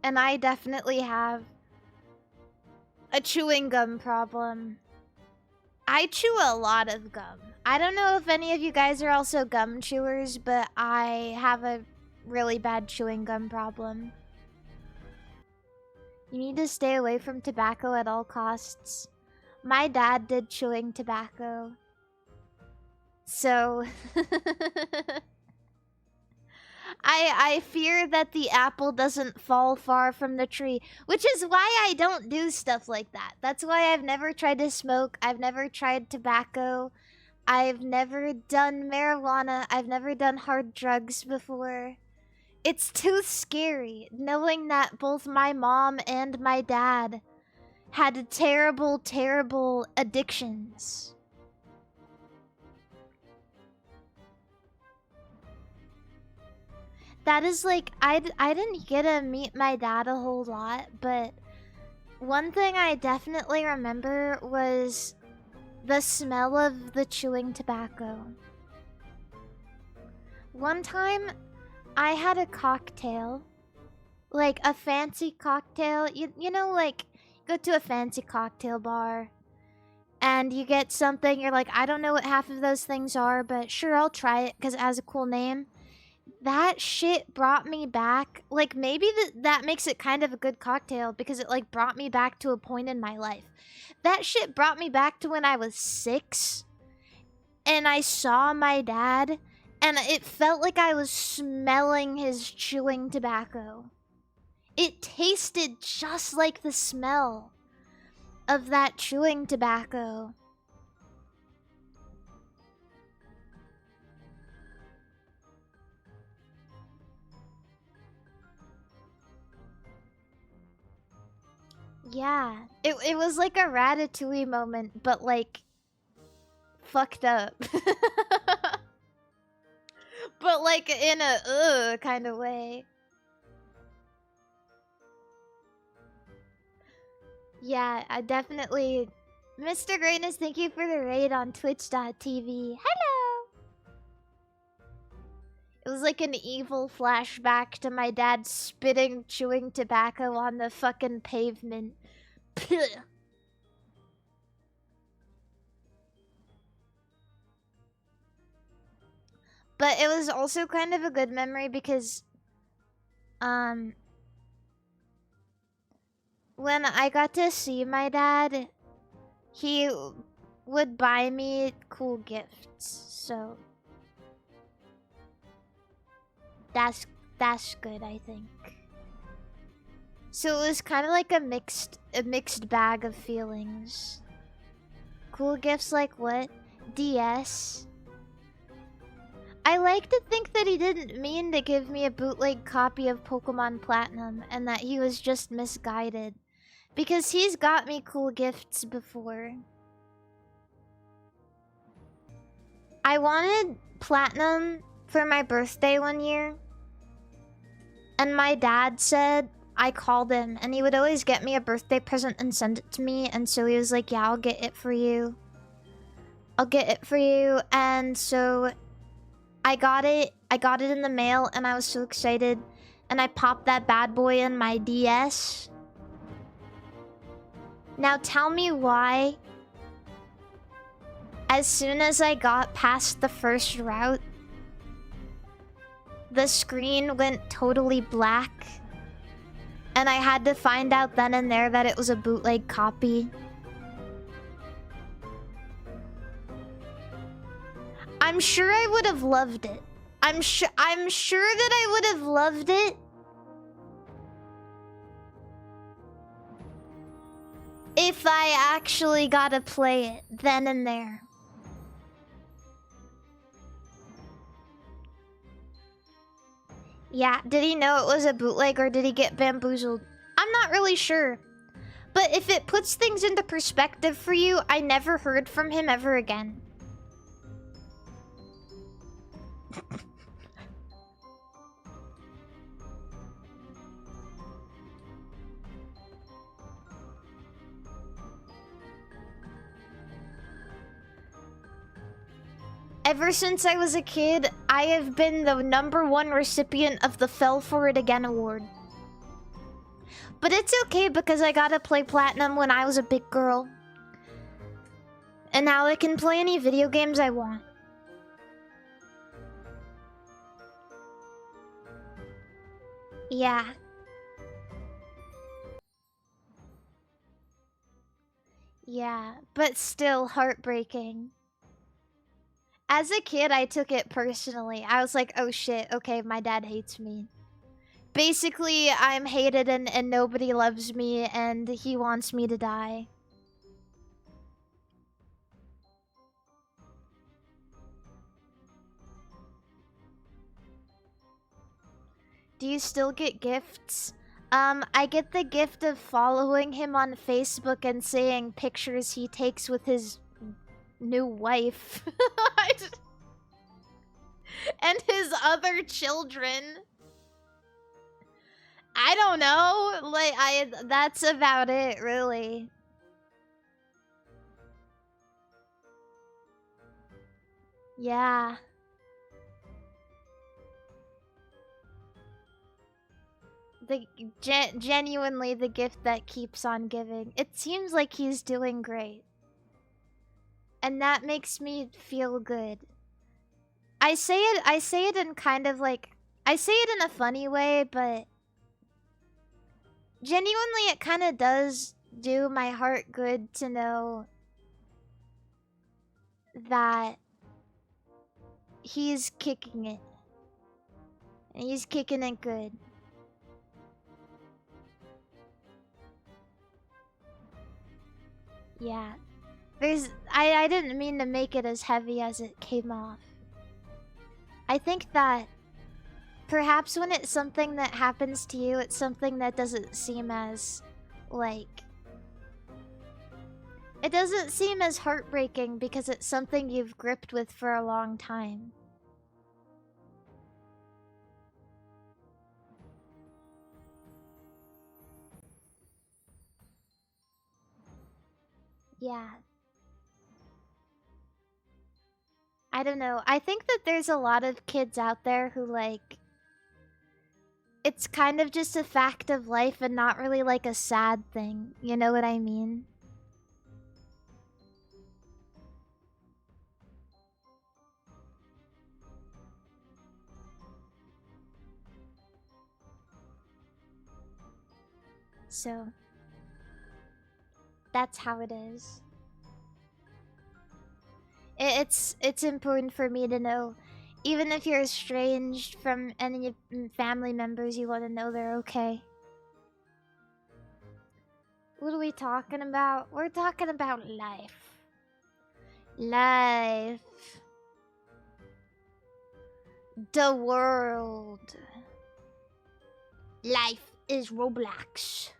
and I definitely have a chewing gum problem. I chew a lot of gum. I don't know if any of you guys are also gum chewers, but I have a really bad chewing gum problem. You need to stay away from tobacco at all costs. My dad did chewing tobacco. So... I fear that the apple doesn't fall far from the tree, which is why I don't do stuff like that. That's why I've never tried to smoke. I've never tried tobacco. I've never done marijuana. I've never done hard drugs before. It's too scary knowing that both my mom and my dad had terrible, terrible addictions. That is like, I didn't get to meet my dad a whole lot, but one thing I definitely remember was the smell of the chewing tobacco. One time, I had a cocktail, like a fancy cocktail. You know, like, go to a fancy cocktail bar, and you get something, you're like, I don't know what half of those things are, but sure, I'll try it because it has a cool name. That shit brought me back. Like, maybe that makes it kind of a good cocktail because it, like, brought me back to a point in my life. That shit brought me back to when I was 6. And I saw my dad. And it felt like I was smelling his chewing tobacco. It tasted just like the smell of that chewing tobacco. Yeah, it was like a Ratatouille moment, but like fucked up. But like in a kind of way. Yeah, I definitely... Mr. Greatness, thank you for the raid on twitch.tv. Hello! It was like an evil flashback to my dad spitting, chewing tobacco on the fucking pavement. But it was also kind of a good memory because, when I got to see my dad, he would buy me cool gifts, so that's good, I think. So it was kind of like a mixed bag of feelings. Cool gifts like what? DS. I like to think that he didn't mean to give me a bootleg copy of Pokemon Platinum and that he was just misguided. Because he's got me cool gifts before. I wanted Platinum for my birthday one year. And my dad said, I called him, and he would always get me a birthday present and send it to me. And so he was like, yeah, I'll get it for you. I'll get it for you. And so I got it in the mail, and I was so excited. And I popped that bad boy in my DS. Now tell me why, as soon as I got past the first route, the screen went totally black. And I had to find out then and there that it was a bootleg copy. I'm sure I would have loved it. I'm sure that I would have loved it if I actually got to play it then and there. Yeah, did he know it was a bootleg or did he get bamboozled? I'm not really sure. But if it puts things into perspective for you, I never heard from him ever again. Ever since I was a kid, I have been the #1 recipient of the Fell For It Again award. But it's okay because I got to play Platinum when I was a big girl. And now I can play any video games I want. Yeah. Yeah, but still heartbreaking. As a kid, I took it personally. I was like, oh shit, okay, my dad hates me. Basically, I'm hated and nobody loves me and he wants me to die. Do you still get gifts? I get the gift of following him on Facebook and seeing pictures he takes with his new wife. And his other children. I don't know. Like, that's about it, really. Yeah. Genuinely the gift that keeps on giving. It seems like he's doing great. And that makes me feel good. I say it in kind of like, I say it in a funny way, but genuinely it kind of does do my heart good to know that he's kicking it. And he's kicking it good. Yeah. I didn't mean to make it as heavy as it came off. I think that perhaps when it's something that happens to you, it's something that doesn't seem as, like... It doesn't seem as heartbreaking because it's something you've gripped with for a long time. Yeah. I don't know. I think that there's a lot of kids out there who, like... It's kind of just a fact of life and not really, like, a sad thing. You know what I mean? So... That's how it is. It's important for me to know, even if you're estranged from any family members, you want to know they're okay. What are we talking about? We're talking about life. Life. The world. Life is Roblox.